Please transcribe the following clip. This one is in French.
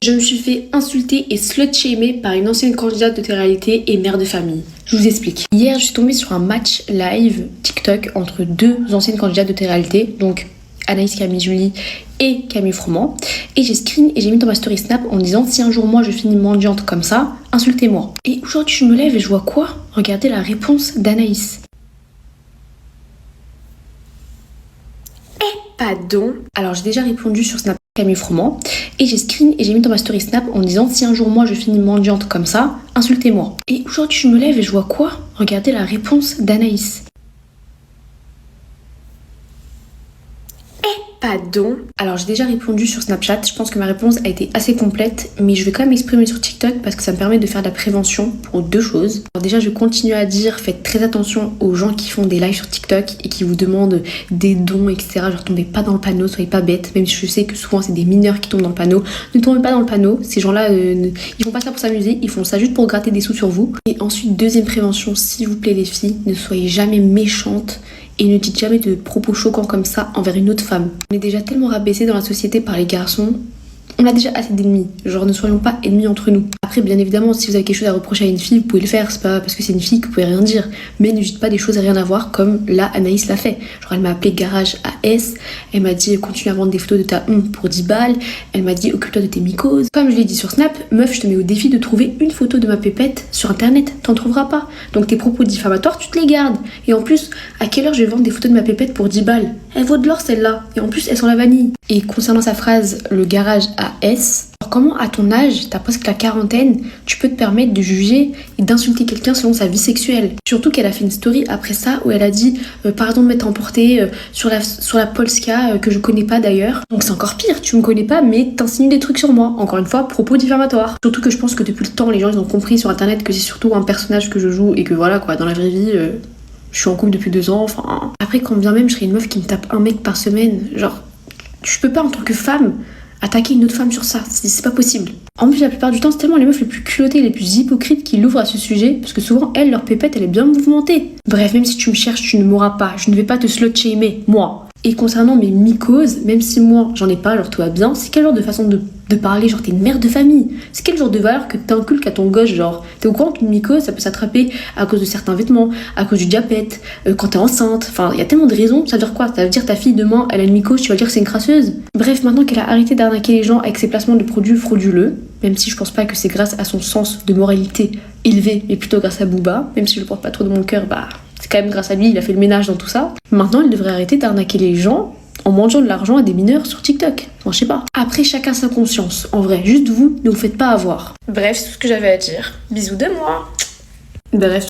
Je me suis fait insulter et slut-shamer par une ancienne candidate de télé-réalité et mère de famille. Je vous explique. Hier, je suis tombée sur un match live TikTok entre deux anciennes candidates de télé-réalité, donc Anaïs Camille Julie et Camille Froment. Et j'ai screen et j'ai mis dans ma story Snap en disant si un jour moi je finis mendiante comme ça, insultez-moi. Et aujourd'hui, je me lève et je vois quoi? Regardez la réponse d'Anaïs. Pardon. Alors j'ai déjà répondu sur Snap Camille Froment et j'ai screen et j'ai mis dans ma story Snap en disant si un jour moi je finis mendiante comme ça, insultez-moi. Et aujourd'hui je me lève et je vois quoi? Regardez la réponse d'Anaïs. Pardon. Alors j'ai déjà répondu sur Snapchat, je pense que ma réponse a été assez complète, mais je vais quand même m'exprimer sur TikTok parce que ça me permet de faire de la prévention pour deux choses. Alors déjà je continue à dire, faites très attention aux gens qui font des lives sur TikTok et qui vous demandent des dons, etc. Genre tombez pas dans le panneau, soyez pas bêtes, même si je sais que souvent c'est des mineurs qui tombent dans le panneau. Ne tombez pas dans le panneau, ces gens-là, ils font pas ça pour s'amuser, ils font ça juste pour gratter des sous sur vous. Et ensuite, deuxième prévention, s'il vous plaît les filles, ne soyez jamais méchantes. Et ne dites jamais de propos choquants comme ça envers une autre femme. On est déjà tellement rabaissés dans la société par les garçons. On a déjà assez d'ennemis. Genre, ne soyons pas ennemis entre nous. Après, bien évidemment, si vous avez quelque chose à reprocher à une fille, vous pouvez le faire. C'est pas parce que c'est une fille que vous pouvez rien dire. Mais ne dites pas des choses à rien à voir comme là, Anaïs l'a fait. Genre, elle m'a appelé garage AS. Elle m'a dit continue à vendre des photos de ta pour 10 balles. Elle m'a dit occupe-toi de tes mycoses. Comme je l'ai dit sur Snap, meuf, je te mets au défi de trouver une photo de ma pépette sur internet. T'en trouveras pas. Donc tes propos diffamatoires, tu te les gardes. Et en plus, à quelle heure je vais vendre des photos de ma pépette pour 10 balles? Elle vaut de l'or celle-là. Et en plus, elles sont la vanille. Et concernant sa phrase, le garage AS, alors comment à ton âge, t'as presque la quarantaine, tu peux te permettre de juger et d'insulter quelqu'un selon sa vie sexuelle? Surtout qu'elle a fait une story après ça où elle a dit pardon de m'être emportée sur la Polska que je connais pas d'ailleurs. Donc c'est encore pire, tu me connais pas mais t'insinues des trucs sur moi. Encore une fois, propos diffamatoires. Surtout que je pense que depuis le temps, les gens ils ont compris sur internet que c'est surtout un personnage que je joue et que voilà quoi, dans la vraie vie... je suis en couple depuis 2 ans, enfin... Après, quand bien même je serais une meuf qui me tape un mec par semaine, genre... Je peux pas, en tant que femme, attaquer une autre femme sur ça. C'est pas possible. En plus, la plupart du temps, c'est tellement les meufs les plus culottées, les plus hypocrites qui l'ouvrent à ce sujet, parce que souvent, elles, leur pépette, elle est bien mouvementée. Bref, même si tu me cherches, tu ne m'auras pas. Je ne vais pas te slut-shamer, moi. Et concernant mes mycoses, même si moi, j'en ai pas, genre tout va bien, c'est quel genre de façon de parler? Genre t'es une mère de famille. C'est quel genre de valeur que t'inculques à ton gosse? Genre t'es au courant qu'une mycose ça peut s'attraper à cause de certains vêtements, à cause du diabète, quand t'es enceinte. Enfin il y a tellement de raisons. Ça veut dire quoi? Ça veut dire ta fille demain elle a une mycose, tu vas dire que c'est une crasseuse? Bref, maintenant qu'elle a arrêté d'arnaquer les gens avec ses placements de produits frauduleux, même si je pense pas que c'est grâce à son sens de moralité élevé, mais plutôt grâce à Booba, même si je le porte pas trop de mon cœur, bah c'est quand même grâce à lui, il a fait le ménage dans tout ça. Maintenant elle devrait arrêter d'arnaquer les gens en mangeant de l'argent à des mineurs sur TikTok. Enfin, je sais pas. Après, chacun sa conscience. En vrai, juste vous, ne vous faites pas avoir. Bref, c'est tout ce que j'avais à dire. Bisous de moi. Bref.